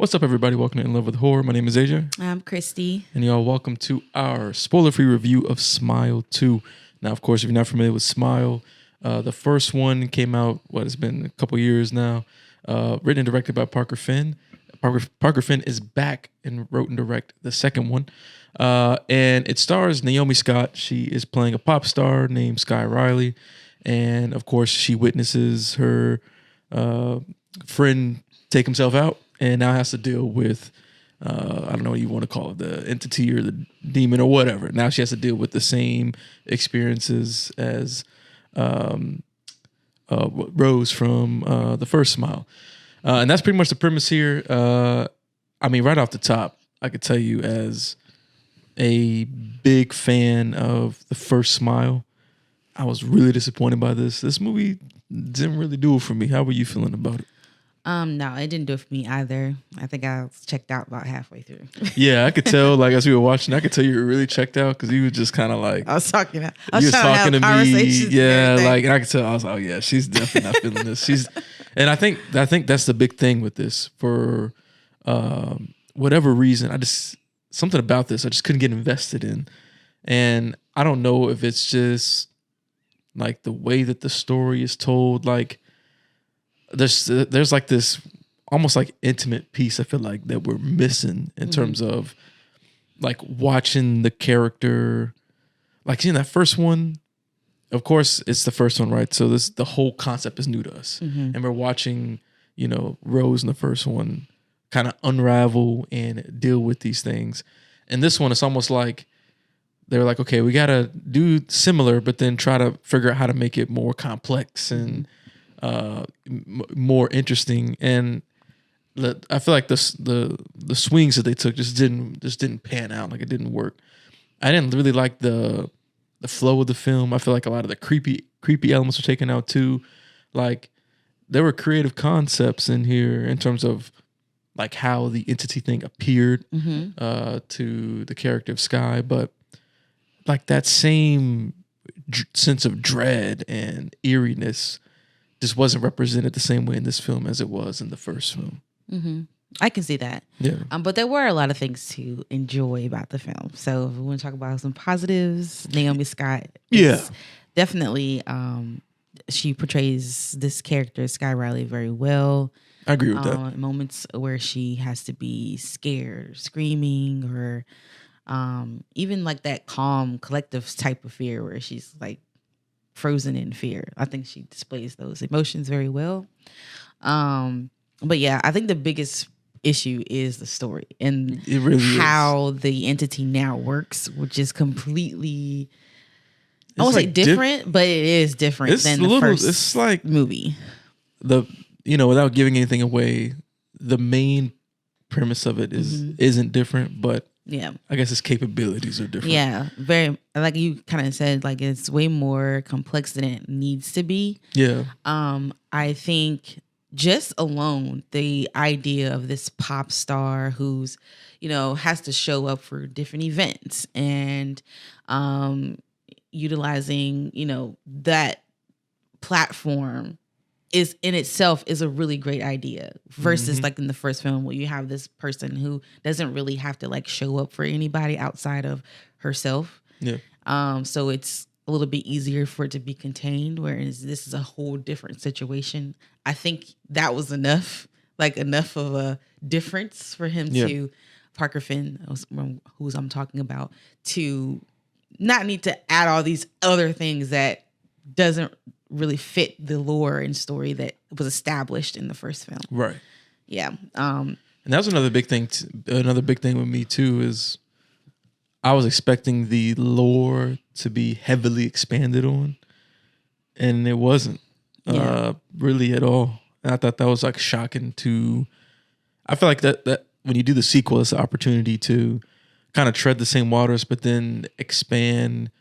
What's up, everybody? Welcome to In Love with Horror. My name is Asia. I'm Christy. And y'all, welcome to our spoiler-free review of Smile 2. Now, of course, if you're not familiar with Smile, the first one came out, it's been a couple years now, written and directed by Parker Finn. Parker Finn is back and wrote and directed the second one. And it stars Naomi Scott. She is playing a pop star named Sky Riley. And, of course, she witnesses her friend take himself out. And now has to deal with, I don't know what you want to call it, the entity or the demon or whatever. Now she has to deal with the same experiences as Rose from the first Smile. And that's pretty much the premise here. Right off the top, I could tell you as a big fan of the first Smile, I was really disappointed by this. This movie didn't really do it for me. How were you feeling about it? No, it didn't do it for me either. I think I was checked out about halfway through. Yeah, I could tell. As we were watching, I could tell you were really checked out because you were just kind of like I was talking. I was was talking to me. Yeah, and and I could tell. I was like, oh yeah, she's definitely not feeling this. And I think that's the big thing with this. For whatever reason, something about this I just couldn't get invested in, and I don't know if it's just like the way that the story is told, There's like this almost like intimate piece I feel like that we're missing in terms of like watching the character, like seeing that first one. Of course, it's the first one, right? So the whole concept is new to us, and we're watching, Rose in the first one kind of unravel and deal with these things. And this one, it's almost like they're like, okay, we gotta do similar, but then try to figure out how to make it more complex and more interesting. And I feel like the swings that they took just didn't pan out. Like it didn't work. I didn't really like the flow of the film. I feel like a lot of the creepy elements were taken out too. Like there were creative concepts in here in terms of like how the entity thing appeared to the character of Sky, but like that same sense of dread and eeriness just wasn't represented the same way in this film as it was in the first film. Mm-hmm. I can see that. Yeah. But there were a lot of things to enjoy about the film. So if we want to talk about some positives, Naomi Scott is definitely, she portrays this character, Sky Riley, very well. I agree with that. Moments where she has to be scared, screaming, or even like that calm, collective type of fear where she's like, frozen in fear. I think she displays those emotions very well. But yeah, I think the biggest issue is the story and it really how the entity now works, which is completely, I won't say different, but it is different than the first it's like movie. Without giving anything away, the main premise of it isn't different, but yeah, I guess its capabilities are different. Yeah, very, like you kind of said, like it's way more complex than it needs to be. Yeah. I think just alone the idea of this pop star who's, has to show up for different events and utilizing, that platform is in itself is a really great idea versus like in the first film where you have this person who doesn't really have to like show up for anybody outside of herself. Yeah. So it's a little bit easier for it to be contained, whereas this is a whole different situation. I think that was enough of a difference for him to, Parker Finn, who's I'm talking about, to not need to add all these other things that doesn't really fit the lore and story that was established in the first film. Right. Yeah. And that was another big thing. Another big thing with me too is I was expecting the lore to be heavily expanded on, and it wasn't really at all. And I thought that was like shocking to. I feel like that when you do the sequel, it's an opportunity to kind of tread the same waters, but then expand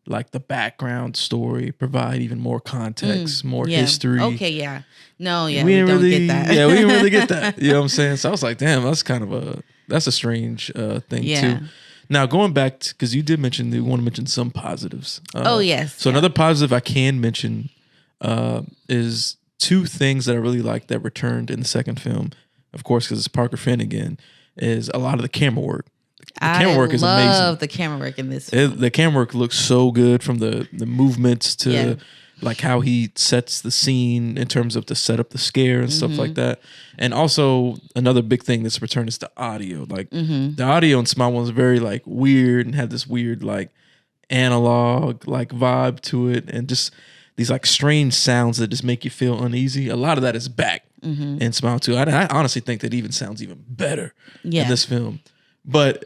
like the background story, provide even more context, more history. Okay, yeah. No, yeah, we don't get that. Yeah, we didn't really get that. You know what I'm saying? So I was like, damn, that's a strange thing too. Now going back to, because you did mention you want to mention some positives. Yes. So another positive I can mention is two things that I really like that returned in the second film. of course, because it's Parker Finn again, is a lot of the camera work. The camera I work is amazing. love the camera work in this film. The camera work looks so good, from the movements to like how he sets the scene in terms of to set up the scare and stuff like that. And also another big thing that's returned is the audio. Like the audio in Smile was very like weird and had this weird like analog like vibe to it, and just these like strange sounds that just make you feel uneasy. A lot of that is back in Smile 2. I honestly think that even sounds even better in this film. But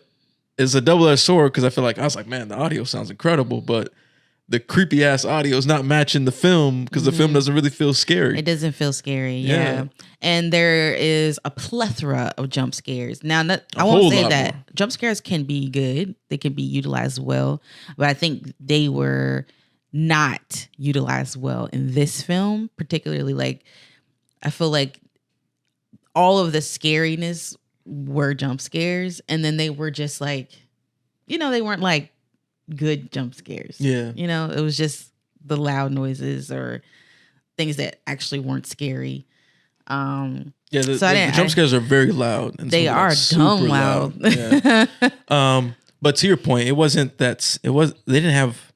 it's a double-edged sword, because I feel like I was like, man, the audio sounds incredible, but the creepy ass audio is not matching the film, because the film doesn't really feel scary. It doesn't feel scary, yeah. And there is a plethora of jump scares. Now, I won't say that jump scares can be good; they can be utilized well, but I think they were not utilized well in this film, particularly. Like, I feel like all of the scariness were jump scares, and then they were just like, they weren't like good jump scares. Yeah. It was just the loud noises or things that actually weren't scary. The jump scares are very loud. And they are dumb loud. Yeah. But to your point, they didn't have,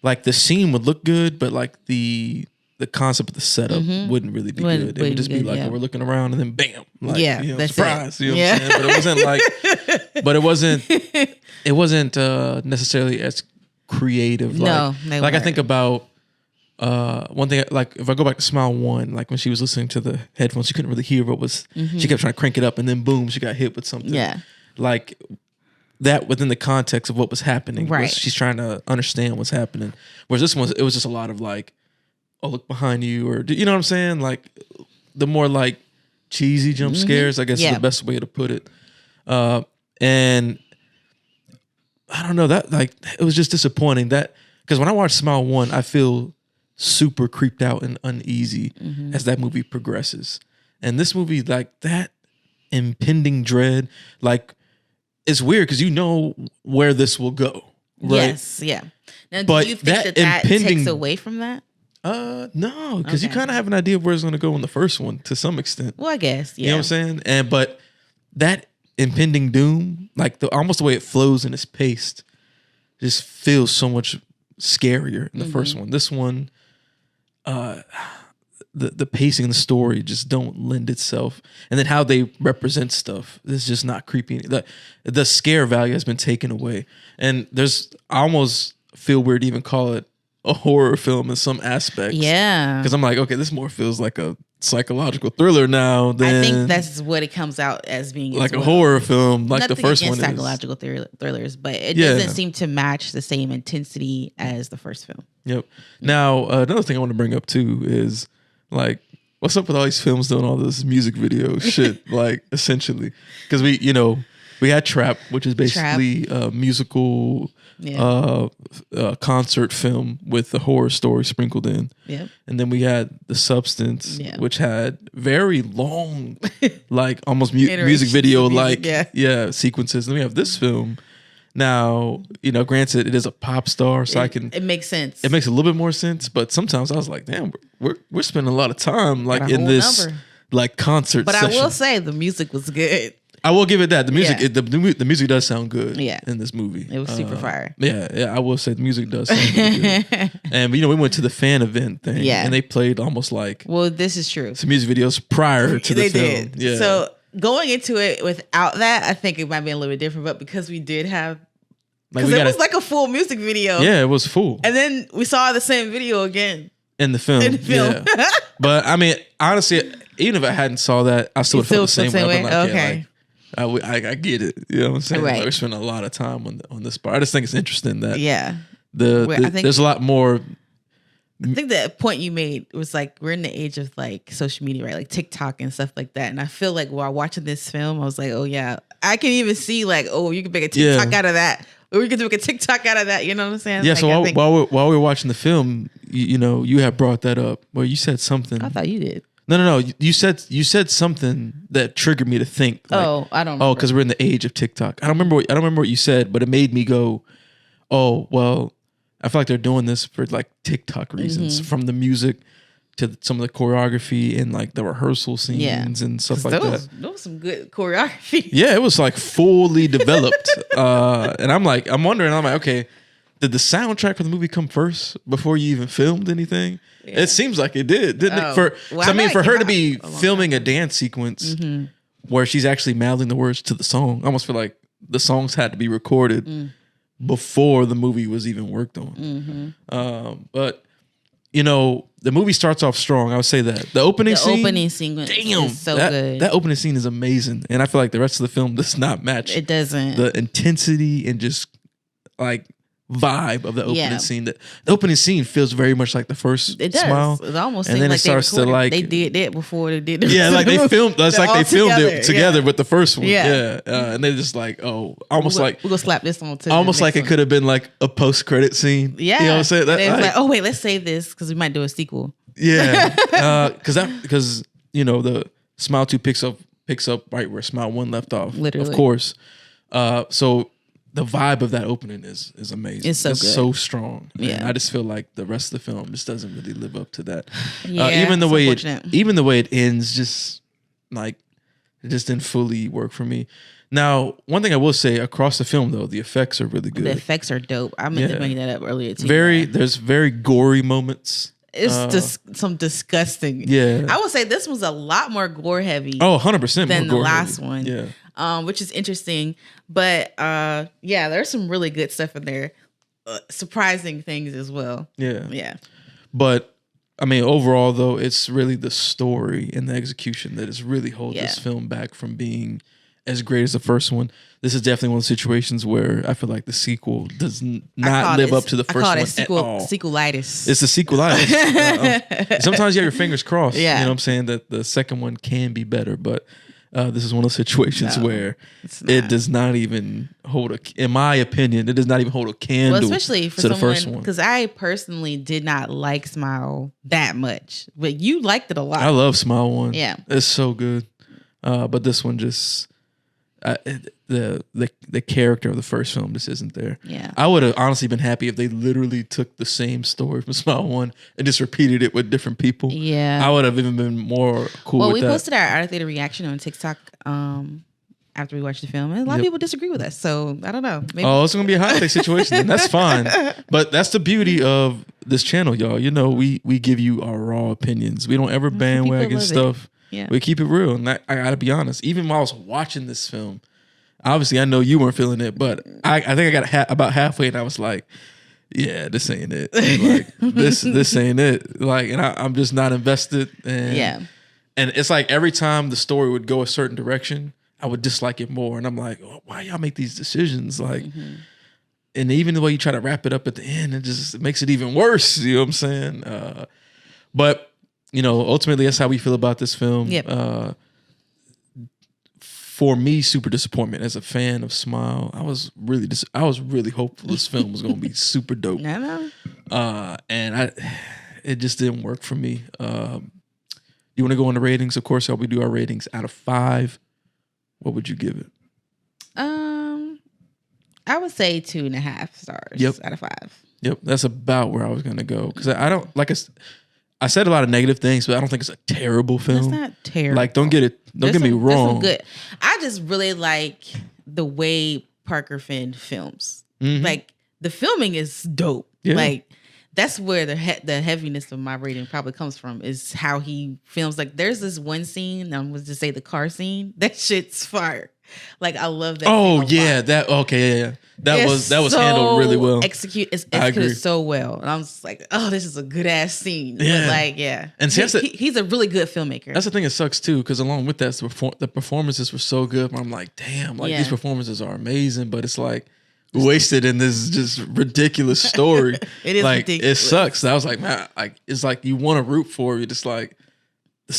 like, the scene would look good, but like the concept of the setup wouldn't really be good. It would just be like, we're looking around and then bam, like, that's surprise. You know what I'm saying? But it wasn't like, it wasn't necessarily as creative. No, like I think about one thing, like if I go back to Smile 1, like when she was listening to the headphones, she couldn't really hear what was, she kept trying to crank it up, and then boom, she got hit with something. Yeah. Like that within the context of what was happening. Right. She's trying to understand what's happening. Whereas this one, it was just a lot of like, oh, look behind you, or you know what I'm saying? Like the more like cheesy jump scares, I guess is the best way to put it. And I don't know, that like it was just disappointing that, because when I watch Smile 1, I feel super creeped out and uneasy as that movie progresses. And this movie, like that impending dread, like it's weird because you know where this will go. Right? Yes, yeah. Now, do you think that takes away from that? No, because you kind of have an idea of where it's going to go in the first one to some extent. Well, I guess, yeah. You know what I'm saying? But that impending doom, like almost the way it flows and it's paced, just feels so much scarier in the first one. This one, the pacing and the story just don't lend itself, and then how they represent stuff is just not creepy. The scare value has been taken away, and I almost feel weird to even call it a horror film in some aspects. Yeah, because I'm like, okay, this more feels like a psychological thriller now than, I think that's what it comes out as being, like a horror film, like Nothing the first against one psychological thrillers, but it doesn't seem to match the same intensity as the first film. Yep. Now another thing I want to bring up too is, like, what's up with all these films doing all this music video shit? Like, essentially, because we had Trap, which is basically a musical concert film with a horror story sprinkled in. Yep. And then we had The Substance, which had very long, like almost music video like sequences. And we have this film. Now, granted, it is a pop star, so it makes sense. It makes a little bit more sense, but sometimes I was like, damn, we're spending a lot of time like in this like concert. But session. I will say the music was good. I will give it that. The music, the music does sound good. In this movie, it was super fire. Yeah, I will say the music does sound really good. And we went to the fan event thing, and they played almost like, well, this is true, some music videos prior to the film. Did. Yeah. So going into it without that, I think it might be a little bit different. But because we did have, because it was like a full music video. Yeah, it was full. And then we saw the same video again in the film. Yeah. But I mean, honestly, even if I hadn't saw that, I still would feel the same way. Like, okay. I get it. You know what I'm saying? Right. Like, we spent a lot of time on this part. I just think it's interesting that there's a lot more. I think the point you made was like, we're in the age of like social media, right? Like TikTok and stuff like that. And I feel like while watching this film, I was like, oh yeah, I can even see like, oh, you can make a TikTok out of that. Or we could make a TikTok out of that. You know what I'm saying? Yeah. Like, so while we were watching the film, you had brought that up where you said something. I thought you did. No. You said something that triggered me to think. Like, I don't know. Because we're in the age of TikTok. I don't remember what you said, but it made me go, oh, well, I feel like they're doing this for like TikTok reasons, from the music to some of the choreography and like the rehearsal scenes and stuff like that. There was some good choreography. Yeah, it was like fully developed. And I'm wondering, okay, did the soundtrack for the movie come first before you even filmed anything? Yeah. It seems like it did, didn't it? For her to be filming a dance sequence where she's actually mouthing the words to the song, I almost feel like the songs had to be recorded before the movie was even worked on. But you know, the movie starts off strong. I would say that the opening sequence is so good. That opening scene is amazing, and I feel like the rest of the film does not match. It doesn't. The intensity and just like vibe of the opening scene. The opening scene feels very much like the first it does. Smile. It almost and then it starts to like they did that before they did. Like they filmed. That's like they filmed it together with the first one. Yeah, and they just like almost like we're gonna slap this on too. Almost like it could have been like a post credit scene. Yeah, you know what I'm saying? That, like, oh wait, let's save this because we might do a sequel. Yeah, because you know the Smile 2 picks up right where Smile 1 left off. Literally, of course. So the vibe of that opening is amazing. It's so good. So strong. Yeah, and I just feel like the rest of the film just doesn't really live up to that. Yeah, even the way it ends, just like it just didn't fully work for me. Now, one thing I will say across the film though, the effects are really good. The effects are dope. I meant to bring that up earlier too. There's very gory moments. It's just some disgusting. Yeah, I would say this was a lot more gore heavy. 100% than more the last heavy. one. Yeah, which is interesting. But there's some really good stuff in there. Surprising things as well. Yeah. But I mean, overall though, it's really the story and the execution that has really held this film back from being as great as the first one. This is definitely one of the situations where I feel like the sequel does not live up to the first one at all. Sequelitis. It's the sequelitis. Sometimes you have your fingers crossed. Yeah. You know what I'm saying? That the second one can be better, but this is one of those situations where it does not even hold in my opinion, it does not even hold a candle especially for to the first one. Because I personally did not like Smile that much, but you liked it a lot. I love Smile 1. Yeah. It's so good. But this one just... the character of the first film just isn't there. Yeah, I would have honestly been happy if they literally took the same story from Smile 1 and just repeated it with different people. Yeah, I would have even been more cool. Well, with we that. posted our Art of Theater reaction on TikTok after we watched the film, and a lot of people disagree with us. So I don't know. Maybe. Oh, it's gonna be a hot take situation. Then that's fine. But that's the beauty of this channel, y'all. You know, we give you our raw opinions. We don't ever bandwagon stuff. Yeah. We keep it real. And I gotta be honest, even while I was watching this film, obviously I know you weren't feeling it, but I think I got about halfway and I was like, yeah, this ain't it. Like this ain't it. Like, and I'm just not invested. And, and it's like every time the story would go a certain direction, I would dislike it more. And I'm like, oh, why y'all make these decisions? Like, and even the way you try to wrap it up at the end, it makes it even worse. You know what I'm saying? But you know, ultimately, that's how we feel about this film. Yep. For me, super disappointment. As a fan of Smile, I was really hopeful this film was going to be super dope. No. And it just didn't work for me. You want to go on the ratings? Of course, how we do our ratings out of 5. What would you give it? I would say 2.5 stars out of 5. Yep, that's about where I was going to go because I don't like. I said a lot of negative things, but I don't think it's a terrible film. It's not terrible. Like, don't get me wrong. Good. I just really like the way Parker Finn films. Like the filming is dope. Yeah. Like that's where the heaviness of my rating probably comes from is how he films. Like there's this one scene, I was to say the car scene. That shit's fire. Like I love that. Oh yeah, that okay, yeah. That was handled really well. It's executed so well, and I'm just like, oh, this is a good ass scene. Yeah, but like and he's a really good filmmaker. That's the thing. It sucks too because along with that, the performances were so good. I'm like, damn, like these performances are amazing, but it's like wasted in this just ridiculous story. It is like ridiculous. It sucks. I was like, man, like it's like you want to root for it. It's like.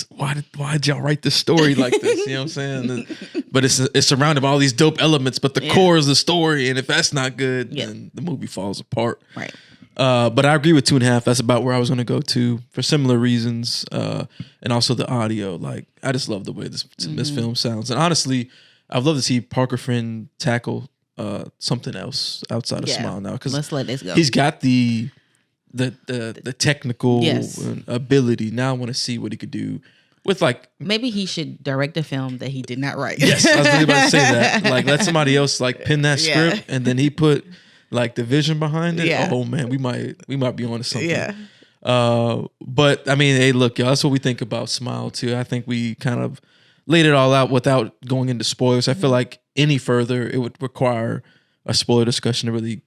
Why did y'all write this story like this? You know what I'm saying? But it's surrounded by all these dope elements, but the core is the story. And if that's not good, then the movie falls apart. Right. But I agree with 2.5. That's about where I was going to go to for similar reasons. And also the audio. Like, I just love the way this film sounds. And honestly, I'd love to see Parker Finn tackle something else outside of Smile now. Because let's let this go. He's got the the technical ability. Now I want to see what he could do with like. Maybe he should direct a film that he did not write. Yes, I was really about to say that. Like let somebody else like pin that script and then he put like the vision behind it. Yeah. Oh man, we might be on to something. Yeah. But I mean, hey, look, y'all, that's what we think about Smile too. I think we kind of laid it all out without going into spoilers. I feel like any further, it would require a spoiler discussion to really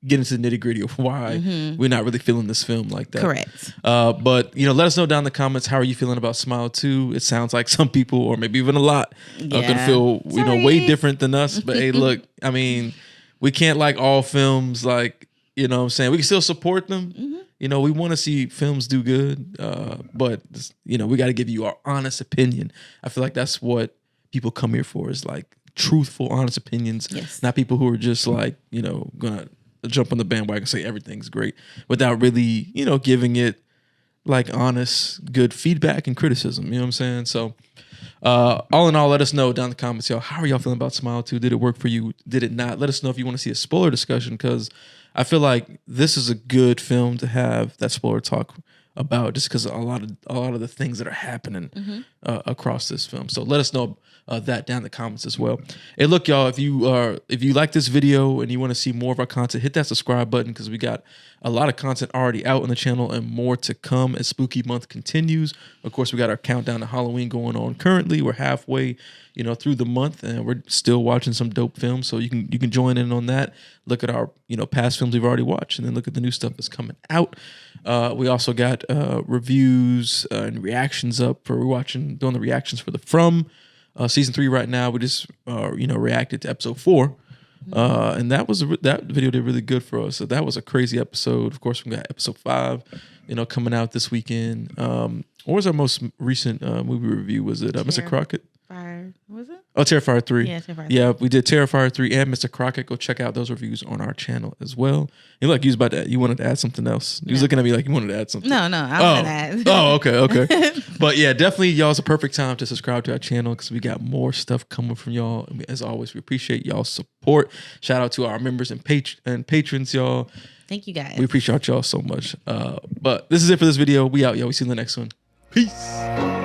get into the nitty gritty of why we're not really feeling this film like that. Correct. But let us know down in the comments, how are you feeling about Smile 2? It sounds like some people, or maybe even a lot, are gonna feel way different than us. But hey, look, I mean, we can't like all films, like, you know what I'm saying? We can still support them. We want to see films do good, but we got to give you our honest opinion. I feel like that's what people come here for, is like truthful, honest opinions. Yes. Not people who are just like, gonna jump on the bandwagon and say everything's great without really, giving it like honest, good feedback and criticism. You know what I'm saying? So all in all, let us know down in the comments, y'all. How are y'all feeling about Smile 2? Did it work for you? Did it not? Let us know if you want to see a spoiler discussion, because I feel like this is a good film to have that spoiler talk about, just because a lot of the things that are happening across this film. So let us know that down in the comments as well. Hey, look, y'all, if you like this video and you want to see more of our content, hit that subscribe button, because we got a lot of content already out on the channel and more to come as Spooky Month continues. Of course, we got our countdown to Halloween going on currently. We're halfway, through the month, and we're still watching some dope films. So you can join in on that. Look at our past films we've already watched, and then look at the new stuff that's coming out. We also got reviews and reactions up for doing the reactions for the From season 3 right now. We just reacted to episode 4. And that video did really good for us. So that was a crazy episode. Of course, we got episode 5, coming out this weekend. What was our most recent movie review? Was it Mr. Crockett? Was it? Oh, Terrifier 3. Yeah, Terrifier 3. Yeah, we did Terrifier 3 and Mr. Crockett. Go check out those reviews on our channel as well. You look, you wanted to add something else. You was looking at me like you wanted to add something. No, I wanted to add. Oh, okay. But yeah, definitely, y'all's a perfect time to subscribe to our channel, because we got more stuff coming from y'all. And as always, we appreciate y'all's support. Shout out to our members and patrons, y'all. Thank you, guys. We appreciate y'all so much. But this is it for this video. We out, y'all. We see you in the next one. Peace.